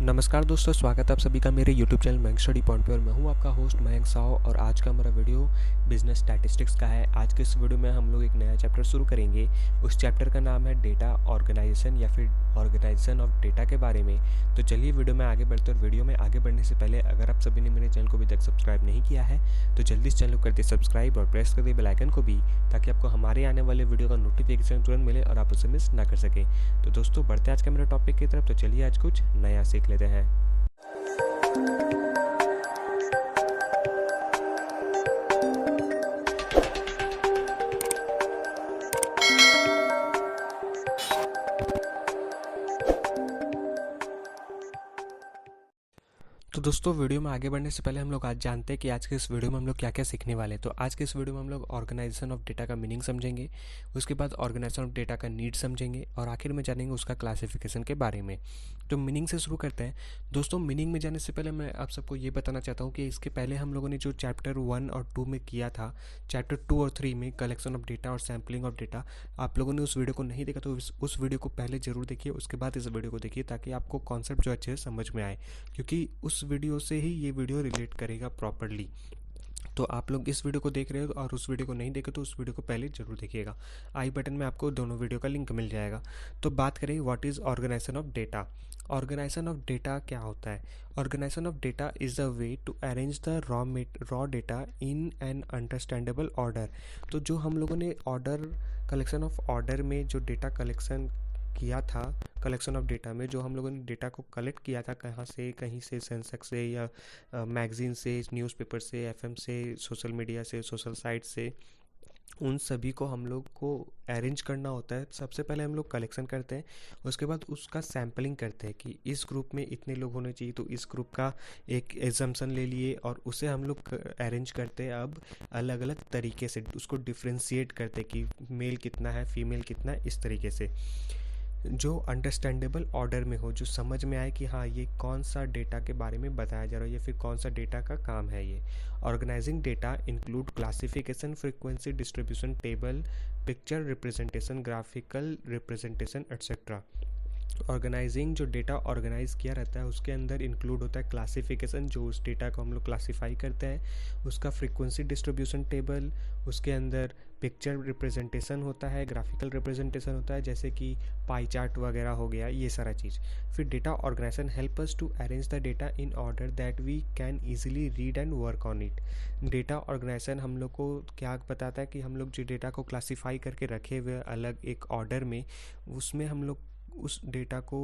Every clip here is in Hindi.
नमस्कार दोस्तों, स्वागत है आप सभी का मेरे YouTube channel Mayank study point पे। और मैं हूं आपका होस्ट मयंक साव। और आज का हमारा वीडियो बिजनेस स्टैटिस्टिक्स का है। आज के इस वीडियो में हम लोग एक नया चैप्टर शुरू करेंगे। उस चैप्टर का नाम है डेटा ऑर्गेनाइजेशन या फिर ऑर्गेनाइजेशन ऑफ डेटा के बारे में। तो चलिए वीडियो में आगे बढ़ते हैं। और वीडियो में आगे बढ़ने से पहले अगर आप सभी ने मेरे चैनल को अभी तक सब्सक्राइब नहीं किया है तो जल्दी इस चैनल को कर दिए सब्सक्राइब और प्रेस कर दिए बेल आइकन को भी, ताकि आपको हमारे आने वाले वीडियो का नोटिफिकेशन तुरंत मिले और आप उसे मिस ना कर सकें। तो दोस्तों बढ़ते हैं आज के मेरे टॉपिक की तरफ। तो चलिए आज कुछ नया सीख लेते हैं। तो दोस्तों वीडियो में आगे बढ़ने से पहले हम लोग आज जानते हैं कि आज के इस वीडियो में हम लोग क्या क्या सीखने वाले हैं। तो आज के इस वीडियो में हम लोग ऑर्गेनाइजेशन ऑफ डेटा का मीनिंग समझेंगे, उसके बाद ऑर्गेनाइजेशन ऑफ डेटा का नीड समझेंगे और आखिर में जानेंगे उसका क्लासिफिकेशन के बारे में। तो मीनिंग से शुरू करते हैं। दोस्तों मीनिंग में जाने से पहले मैं आप सबको ये बताना चाहता हूँ कि इसके पहले हम लोगों ने जो चैप्टर 1 और 2 में किया था, चैप्टर 2 और 3 में कलेक्शन ऑफ डेटा और सैम्पलिंग ऑफ डेटा, आप लोगों ने उस वीडियो को नहीं देखा तो उस वीडियो को पहले ज़रूर देखिए, उसके बाद इस वीडियो को देखिए, ताकि आपको कॉन्सेप्ट जो अच्छे से समझ में आए, क्योंकि उस वीडियो से ही ये वीडियो रिलेट करेगा प्रॉपरली। तो आप लोग इस वीडियो को देख रहे हो और उस वीडियो को नहीं देखे तो उस वीडियो को पहले जरूर देखिएगा। आई बटन में आपको दोनों वीडियो का लिंक मिल जाएगा। तो बात करें what is organisation of data. Organisation of data क्या होता है? Organisation of data is a way to arrange the raw data in an understandable order. तो जो हम लोगों ने कलेक्शन ऑफ ऑर्डर में जो डेटा कलेक्शन किया था, कलेक्शन ऑफ डेटा में जो हम लोगों ने डेटा को कलेक्ट किया था, कहीं से सेंसेक्स से या मैगजीन से, न्यूज़पेपर से, एफएम से, सोशल मीडिया से, सोशल साइट से, उन सभी को हम लोग को अरेंज करना होता है। सबसे पहले हम लोग कलेक्शन करते हैं, उसके बाद उसका सैम्पलिंग करते हैं कि इस ग्रुप में इतने लोग होने चाहिए, तो इस ग्रुप का एक एजम्पशन ले लिए और उसे हम लोग अरेंज करते हैं। अब अलग अलग तरीके से उसको डिफ्रेंशिएट करते हैं कि मेल कितना है, फीमेल कितना है, इस तरीके से जो अंडरस्टैंडेबल ऑर्डर में हो, जो समझ में आए कि हाँ ये कौन सा डेटा के बारे में बताया जा रहा है या फिर कौन सा डेटा का काम है ये। Organising data include classification, frequency distribution table, picture representation, graphical representation etcetera. Organising जो डेटा ऑर्गेनाइज किया रहता है उसके अंदर इंक्लूड होता है क्लासिफिकेशन, जो उस डेटा को हम लोग क्लासीफाई करते हैं, उसका फ्रीक्वेंसी डिस्ट्रीब्यूशन टेबल, उसके अंदर पिक्चर रिप्रेजेंटेशन होता है, ग्राफिकल रिप्रेजेंटेशन होता है, जैसे कि पाई चार्ट वगैरह हो गया, ये सारा चीज़। फिर data organisation help us to arrange the data in order that we can easily read and work on it. Data organisation हम लोग को क्या बताता है कि हम लोग जो डेटा को क्लासीफाई करके रखे हुए अलग एक ऑर्डर में, उसमें हम लोग उस डेटा को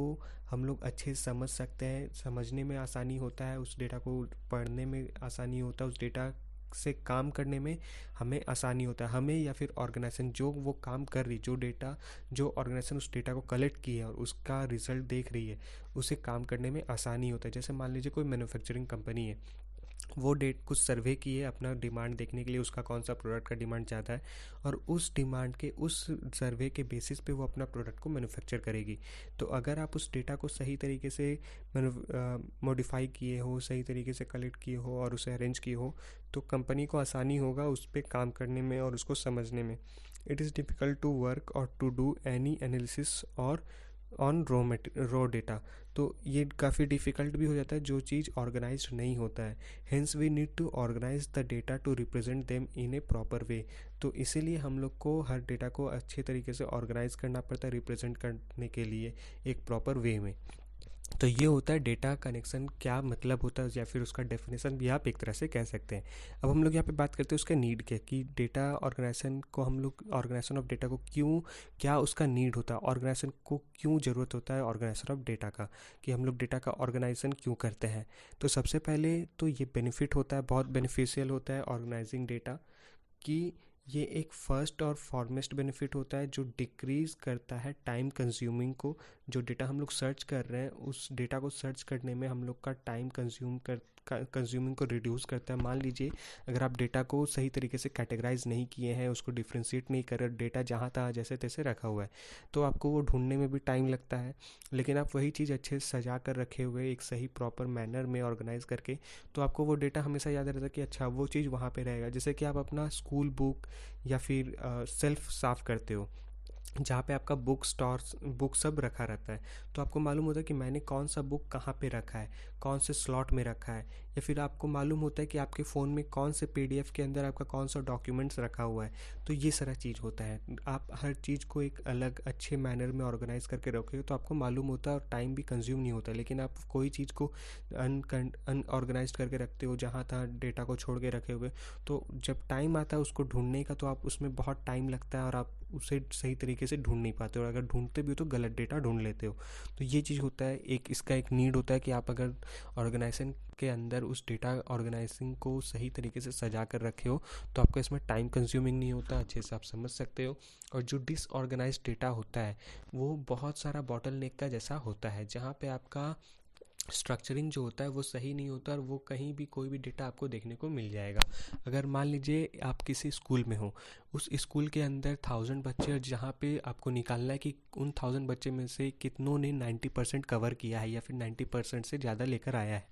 हम लोग अच्छे से समझ सकते हैं, समझने में आसानी होता है, उस डेटा को पढ़ने में आसानी होता है, उस डेटा से काम करने में हमें आसानी होता है। हमें या फिर ऑर्गेनाइजेशन जो वो काम कर रही, जो ऑर्गेनाइजेशन उस डेटा को कलेक्ट की है और उसका रिजल्ट देख रही है, उसे काम करने में आसानी होता है। जैसे मान लीजिए कोई मैन्युफैक्चरिंग कंपनी है, वो कुछ सर्वे की है अपना डिमांड देखने के लिए, उसका कौन सा प्रोडक्ट का डिमांड ज़्यादा है, और उस डिमांड के उस सर्वे के बेसिस पे वो अपना प्रोडक्ट को मैन्युफैक्चर करेगी। तो अगर आप उस डेटा को सही तरीके से मॉडिफाई किए हो, सही तरीके से कलेक्ट किए हो और उसे अरेंज किए हो, तो कंपनी को आसानी होगा उस पर काम करने में और उसको समझने में। It is difficult to work or to do any analysis or on raw data. तो ये काफ़ी डिफ़िकल्ट भी हो जाता है जो चीज़ ऑर्गेनाइज नहीं होता है। Hence we need to organise the data to represent them in a proper way. तो इसीलिए हम लोग को हर डेटा को अच्छे तरीके से ऑर्गेनाइज करना पड़ता है, रिप्रेजेंट करने के लिए एक प्रॉपर वे में। तो ये होता है डेटा कनेक्शन, क्या मतलब होता है या फिर उसका डेफिनेशन भी आप एक तरह से कह सकते हैं। अब हम लोग यहाँ पे बात करते हैं उसका नीड के, कि डेटा ऑर्गेनाइजेशन को हम लोग ऑर्गेनाइजेशन ऑफ डेटा को क्या उसका नीड होता है, ऑर्गेनाइजेशन को क्यों ज़रूरत होता है ऑर्गेनाइजेशन ऑफ डेटा का, कि हम लोग डेटा का ऑर्गेनाइजेशन क्यों करते हैं। तो सबसे पहले तो ये बेनिफिट होता है, बहुत बेनिफिशियल होता है ऑर्गेनाइजिंग डेटा, कि ये एक फर्स्ट और फॉरमोस्ट बेनिफिट होता है जो डिक्रीज़ करता है टाइम कंज्यूमिंग को। जो डेटा हम लोग सर्च कर रहे हैं, उस डेटा को सर्च करने में हम लोग का टाइम कंज्यूमिंग को रिड्यूस करता है। मान लीजिए अगर आप डेटा को सही तरीके से कैटेगराइज नहीं किए हैं, उसको डिफ्रेंशिएट नहीं कर रहे, डेटा जहाँ तहाँ जैसे तैसे रखा हुआ है, तो आपको वो ढूंढने में भी टाइम लगता है। लेकिन आप वही चीज़ अच्छे से सजा कर रखे हुए एक सही प्रॉपर मैनर में ऑर्गेनाइज करके, तो आपको वो डेटा हमेशा याद रहता है कि अच्छा वो चीज़ वहाँ पे रहेगा। जैसे कि आप अपना स्कूल बुक या फिर सेल्फ साफ़ करते हो, जहाँ पे आपका बुक स्टोर्स बुक सब रखा रहता है। तो आपको मालूम होता है कि मैंने कौन सा बुक कहाँ पे रखा है, कौन से स्लॉट में रखा है, या फिर आपको मालूम होता है कि आपके फ़ोन में कौन से पीडीएफ के अंदर आपका कौन सा डॉक्यूमेंट्स रखा हुआ है। तो ये सारा चीज़ होता है। आप हर चीज़ को एक अलग अच्छे मैनर में ऑर्गेनाइज करके रखोगे तो आपको मालूम होता है और टाइम भी कंज्यूम नहीं होता। लेकिन आप कोई चीज़ को अनऑर्गेनाइज करके रखते हो, जहाँ तहाँ डेटा को छोड़ के रखे हुए, तो जब टाइम आता है उसको ढूंढने का तो आप उसमें बहुत टाइम लगता है और आप उसे सही तरीके से ढूंढ नहीं पाते हो, और अगर ढूंढते भी हो तो गलत डेटा ढूंढ लेते हो। तो ये चीज़ होता है, एक इसका एक नीड होता है कि आप अगर ऑर्गेनाइजेशन के अंदर उस डेटा ऑर्गेनाइजिंग को सही तरीके से सजा कर रखे हो तो आपको इसमें टाइम कंज्यूमिंग नहीं होता, अच्छे से आप समझ सकते हो। और जो डिसऑर्गेनाइज डेटा होता है वो बहुत सारा बॉटल नेक का जैसा होता है, जहाँ पे आपका स्ट्रक्चरिंग जो होता है वो सही नहीं होता और वो कहीं भी कोई भी डेटा आपको देखने को मिल जाएगा। अगर मान लीजिए आप किसी स्कूल में हो, उस स्कूल के अंदर 1000 बच्चे, और जहाँ पे आपको निकालना है कि उन 1000 बच्चे में से कितनों ने 90% कवर किया है या फिर 90% से ज़्यादा लेकर आया है।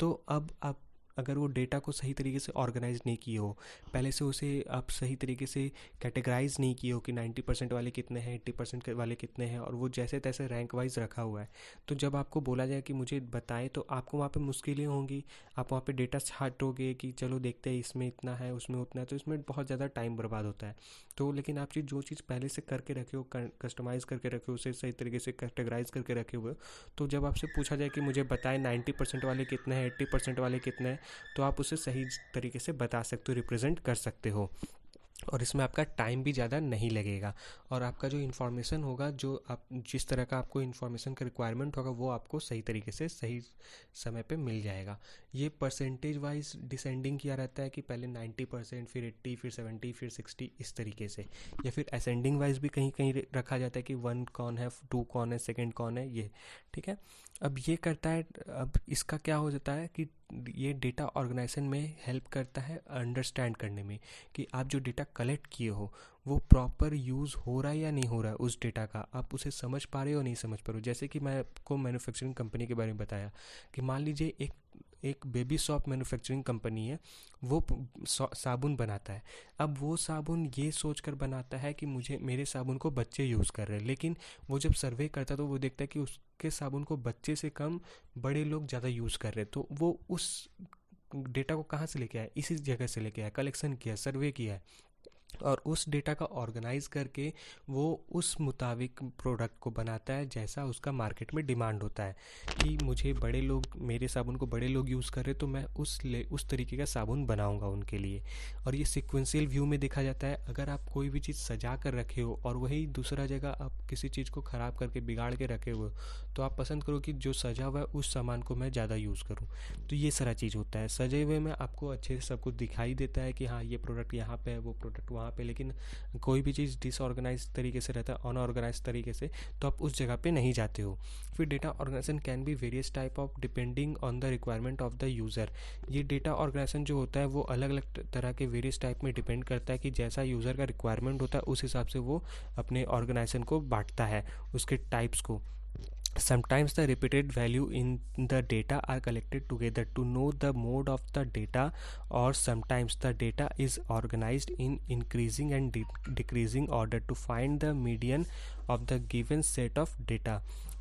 तो अब आप अगर वो डेटा को सही तरीके से ऑर्गेनाइज नहीं किए हो, पहले से उसे आप सही तरीके से कैटेगराइज नहीं किए हो कि 90% वाले कितने हैं, 80% वाले कितने हैं, और वो जैसे तैसे रैंक वाइज रखा हुआ है, तो जब आपको बोला जाए कि मुझे बताएं तो आपको वहाँ पे मुश्किलें होंगी। आप वहाँ पे डेटा छांटोगे कि चलो देखते हैं इसमें इतना है उसमें उतना है, तो इसमें बहुत ज़्यादा टाइम बर्बाद होता है। तो लेकिन आप जो चीज़ पहले से करके रखे हो, कस्टमाइज़ करके रखे हो, उसे सही तरीके से कैटेगराइज करके रखे हुए हो, तो जब आपसे पूछा जाए कि मुझे बताएं 90% वाले कितने हैं, 80% वाले कितने हैं, तो आप उसे सही तरीके से बता सकते हो, रिप्रेजेंट कर सकते हो, और इसमें आपका टाइम भी ज़्यादा नहीं लगेगा। और आपका जो इन्फॉर्मेशन होगा, जो आप जिस तरह का आपको इन्फॉर्मेशन का रिक्वायरमेंट होगा, वो आपको सही तरीके से सही समय पे मिल जाएगा। ये परसेंटेज वाइज डिसेंडिंग किया रहता है कि पहले 90%, फिर 80, फिर 70, फिर 60, इस तरीके से। या फिर असेंडिंग वाइज भी कहीं कहीं रखा जाता है कि 1 कौन है, 2 कौन है, सेकेंड कौन है, ये ठीक है। अब ये करता है, अब इसका क्या हो जाता है कि ये डेटा ऑर्गेनाइजेशन में हेल्प करता है अंडरस्टैंड करने में कि आप जो डेटा कलेक्ट किए हो वो प्रॉपर यूज़ हो रहा है या नहीं हो रहा है, उस डेटा का आप उसे समझ पा रहे हो नहीं समझ पा रहे हो। जैसे कि मैं आपको मैन्युफैक्चरिंग कंपनी के बारे में बताया कि मान लीजिए एक बेबी सॉप मैन्युफैक्चरिंग कंपनी है, वो साबुन बनाता है। अब वो साबुन ये सोच कर बनाता है कि मुझे मेरे साबुन को बच्चे यूज़ कर रहे हैं, लेकिन वो जब सर्वे करता है तो वो देखता है कि उसके साबुन को बच्चे से कम बड़े लोग ज़्यादा यूज़ कर रहे हैं। तो वो उस डेटा को कहाँ से लेके आया, इसी जगह से लेके आया, कलेक्शन किया, सर्वे किया है, और उस डेटा का ऑर्गेनाइज करके वो उस मुताबिक प्रोडक्ट को बनाता है जैसा उसका मार्केट में डिमांड होता है कि मुझे बड़े लोग, मेरे साबुन को बड़े लोग यूज़ कर रहे तो मैं उस तरीके का साबुन बनाऊंगा उनके लिए। और ये सिक्वेंशियल व्यू में देखा जाता है। अगर आप कोई भी चीज़ सजा कर रखे हो और वही दूसरा जगह आप किसी चीज़ को ख़राब करके बिगाड़ के रखे हुए हो, तो आप पसंद करो कि जो सजा हुआ है उस सामान को मैं ज़्यादा यूज़ करूँ। तो ये सारा चीज़ होता है। सजे हुए में आपको अच्छे से सब कुछ दिखाई देता है कि हाँ ये प्रोडक्ट यहाँ पे है, वो प्रोडक्ट वहाँ पे, लेकिन कोई भी चीज़ डिसऑर्गेनाइज तरीके से रहता है, अनऑर्गेनाइज तरीके से, तो आप उस जगह पे नहीं जाते हो। फिर data organisation can be various type of depending on the requirement of the user. ये डेटा ऑर्गेनाइजेशन जो होता है वो अलग अलग तरह के वेरियस टाइप में डिपेंड करता है कि जैसा यूज़र का रिक्वायरमेंट होता है उस हिसाब से वो अपने ऑर्गेनाइजेशन को बांटता है, उसके टाइप्स को। Sometimes the repeated value in the data are collected together to know the mode of the data, or sometimes the data is organized in increasing and decreasing order to find the median of the given set of data।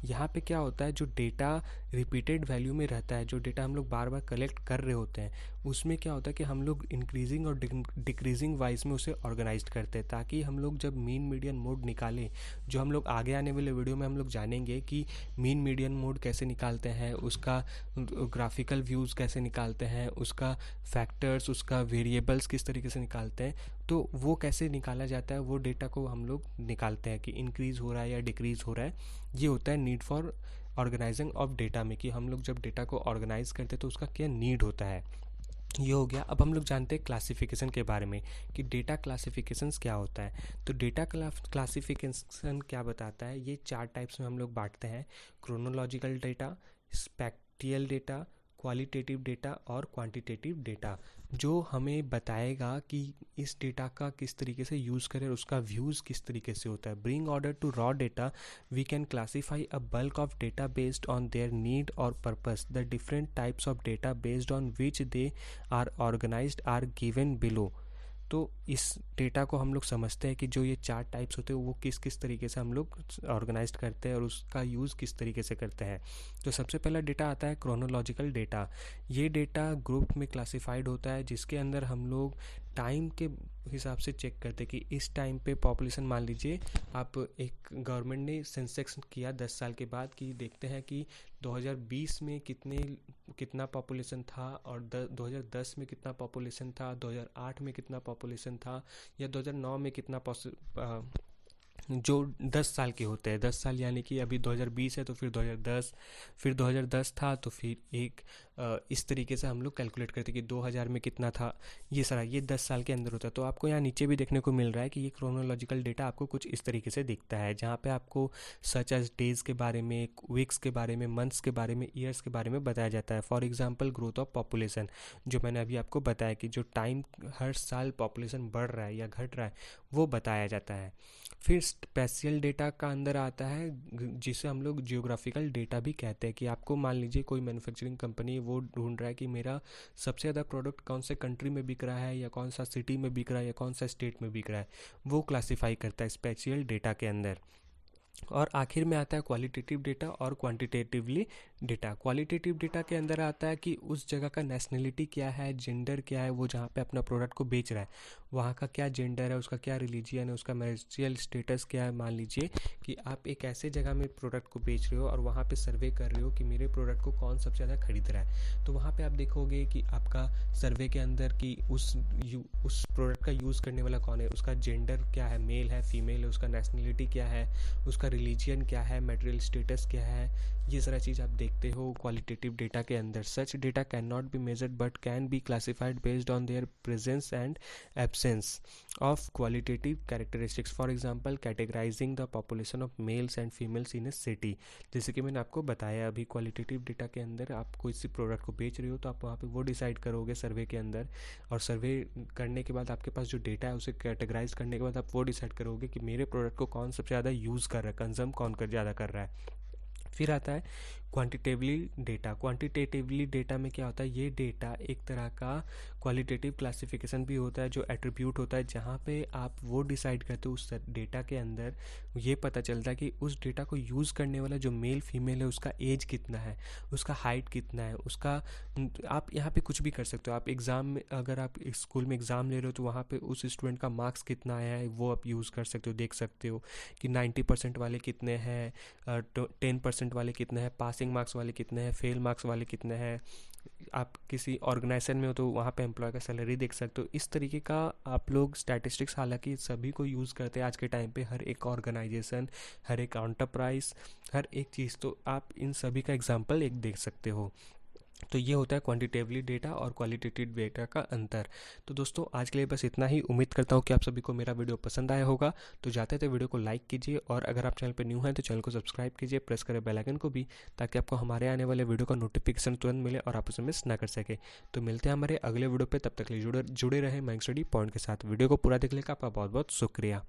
यहाँ पे क्या होता है, जो डेटा रिपीटेड वैल्यू में रहता है, जो डेटा हम लोग बार बार कलेक्ट कर रहे होते हैं, उसमें क्या होता है कि हम लोग इंक्रीजिंग और डिक्रीजिंग वाइज में उसे ऑर्गेनाइज करते हैं, ताकि हम लोग जब मीन मीडियन मोड निकालें, जो हम लोग आगे आने वाले वीडियो में हम लोग जानेंगे कि मीन मीडियन मोड कैसे निकालते हैं, उसका ग्राफिकल व्यूज़ कैसे निकालते हैं, उसका फैक्टर्स, उसका वेरिएबल्स किस तरीके से निकालते हैं, तो वो कैसे निकाला जाता है, वो डेटा को हम लोग निकालते हैं कि इंक्रीज़ हो रहा है या डिक्रीज़ हो रहा है। ये होता है need for organising of data में, कि हम लोग जब डेटा को ऑर्गेनाइज करते हैं तो उसका क्या नीड होता है। ये हो गया। अब हम लोग जानते हैं क्लासिफिकेशन के बारे में कि डेटा क्लासिफिकेशंस क्या होता है। तो डेटा क्लासिफिकेशन क्या बताता है, ये 4 टाइप्स में हम लोग बांटते हैं: chronological data, spatial data, qualitative data और क्वांटिटेटिव डेटा, जो हमें बताएगा कि इस डेटा का किस तरीके से यूज़ करें और उसका व्यूज़ किस तरीके से होता है। Bring order to raw data, we can classify a bulk of data based on their need और purpose. The different types of data based on which they are organised are given below. तो इस डेटा को हम लोग समझते हैं कि जो ये 4 टाइप्स होते हैं वो किस किस तरीके से हम लोग ऑर्गेनाइज करते हैं और उसका यूज़ किस तरीके से करते हैं। तो सबसे पहला डेटा आता है क्रोनोलॉजिकल डेटा। ये डेटा ग्रुप में क्लासिफाइड होता है जिसके अंदर हम लोग टाइम के हिसाब से चेक करते हैं कि इस टाइम पे पॉपुलेशन, मान लीजिए आप एक गवर्नमेंट ने सेंसेक्स किया 10 साल के बाद कि देखते हैं कि 2020 में कितना पॉपुलेशन था और 2010 में कितना पॉपुलेशन था, 2008 में कितना पॉपुलेशन था या 2009 में कितना जो 10 साल के होते हैं, 10 साल यानी कि अभी 2020 है तो फिर 2010 था तो फिर इस तरीके से हम लोग कैलकुलेट करते कि 2000 में कितना था। ये 10 साल के अंदर होता है। तो आपको यहाँ नीचे भी देखने को मिल रहा है कि ये क्रोनोलॉजिकल डेटा आपको कुछ इस तरीके से दिखता है, जहाँ पे आपको सच एज डेज़ के बारे में, वीक्स के बारे में, मंथ्स के बारे में, ईयर्स के बारे में बताया जाता है। For example growth of population, जो मैंने अभी आपको बताया कि जो टाइम हर साल पॉपुलेशन बढ़ रहा है या घट रहा है वो बताया जाता है। फिर स्पेशियल डेटा का अंदर आता है जिसे हम लोग जियोग्राफिकल डेटा भी कहते हैं, कि आपको मान लीजिए कोई मैन्युफैक्चरिंग कंपनी वो ढूंढ रहा है कि मेरा सबसे ज़्यादा प्रोडक्ट कौन से कंट्री में बिक रहा है या कौन सा सिटी में बिक रहा है या कौन सा स्टेट में बिक रहा है, वो क्लासीफाई करता है स्पेशियल डेटा के अंदर। और आखिर में आता है क्वालिटेटिव डेटा और क्वांटिटेटिवली डेटा। क्वालिटेटिव डेटा के अंदर आता है कि उस जगह का नेशनलिटी क्या है, जेंडर क्या है, वो जहाँ पे अपना प्रोडक्ट को बेच रहा है वहाँ का क्या जेंडर है, उसका क्या रिलीजियन है, उसका मैरिटल स्टेटस क्या है। मान लीजिए कि आप एक ऐसे जगह में प्रोडक्ट को बेच रहे हो और वहाँ पे सर्वे कर रहे हो कि मेरे प्रोडक्ट को कौन सबसे ज़्यादा खरीद रहा है, तो वहाँ पे आप देखोगे कि आपका सर्वे के अंदर कि उस प्रोडक्ट का यूज़ करने वाला कौन है, उसका जेंडर क्या है, मेल है, फीमेल है, उसका नेशनलिटी क्या है, उसका रिलीजियन क्या है, मैटेरियल स्टेटस क्या है, ये सारा चीज़ आप देखते हो क्वालिटेटिव डेटा के अंदर। Such data can not be measured but can be classified based on their presence and absence of qualitative characteristics. For example categorising the population of males and females in a city. जैसे कि मैंने आपको बताया अभी, क्वालिटेटिव डेटा के अंदर आप कोई सी प्रोडक्ट को बेच रहे हो तो आप वहाँ पे वो डिसाइड करोगे सर्वे के अंदर, और सर्वे करने के बाद आपके पास जो डेटा है उसे कैटेगराइज करने के बाद आप वो डिसाइड करोगे कि मेरे प्रोडक्ट को कौन सबसे ज़्यादा यूज़ कर रहा है, कंज्यूम कौन कर ज़्यादा कर रहा है। फिर आता है क्वांटिटेटिवली डेटा। क्वांटिटेटिवली डेटा में क्या होता है, ये डेटा एक तरह का क्वालिटेटिव क्लासिफिकेशन भी होता है, जो एट्रीब्यूट होता है जहाँ पे आप वो डिसाइड करते हो उस डेटा के अंदर ये पता चलता है कि उस डेटा को यूज़ करने वाला जो मेल फीमेल है उसका एज कितना है, उसका हाइट कितना है, उसका आप यहाँ पे कुछ भी कर सकते हो। आप एग्ज़ाम में, अगर आप स्कूल में एग्ज़ाम ले रहे हो तो वहाँ पे उस स्टूडेंट का मार्क्स कितना आया है वो आप यूज़ कर सकते हो, देख सकते हो कि 90% वाले कितने हैं, 10% वाले कितने हैं, पासिंग मार्क्स वाले कितने हैं, फेल मार्क्स वाले कितने हैं। आप किसी ऑर्गेनाइजेशन में हो तो वहाँ पे एम्प्लॉय का सैलरी देख सकते हो। इस तरीके का आप लोग स्टैटिस्टिक्स हालांकि सभी को यूज़ करते हैं आज के टाइम पे, हर एक ऑर्गेनाइजेशन, हर एक एंटरप्राइज, हर एक चीज़, तो आप इन सभी का एग्जांपल एक देख सकते हो। तो ये होता है क्वांटिटेटिवली डेटा और क्वालिटेटिव डेटा का अंतर। तो दोस्तों आज के लिए बस इतना ही। उम्मीद करता हूँ कि आप सभी को मेरा वीडियो पसंद आया होगा। तो जाते थे वीडियो को लाइक कीजिए, और अगर आप चैनल पर न्यू हैं तो चैनल को सब्सक्राइब कीजिए, प्रेस करें बेल आइकन को भी, ताकि आपको हमारे आने वाले वीडियो का नोटिफिकेशन तुरंत मिले और आप उसे मिस ना कर सके। तो मिलते हैं हमारे अगले वीडियो पर, तब तक के लिए जुड़े रहे माइंड स्टडी पॉइंट के साथ। वीडियो को पूरा देखने का आपका बहुत बहुत शुक्रिया।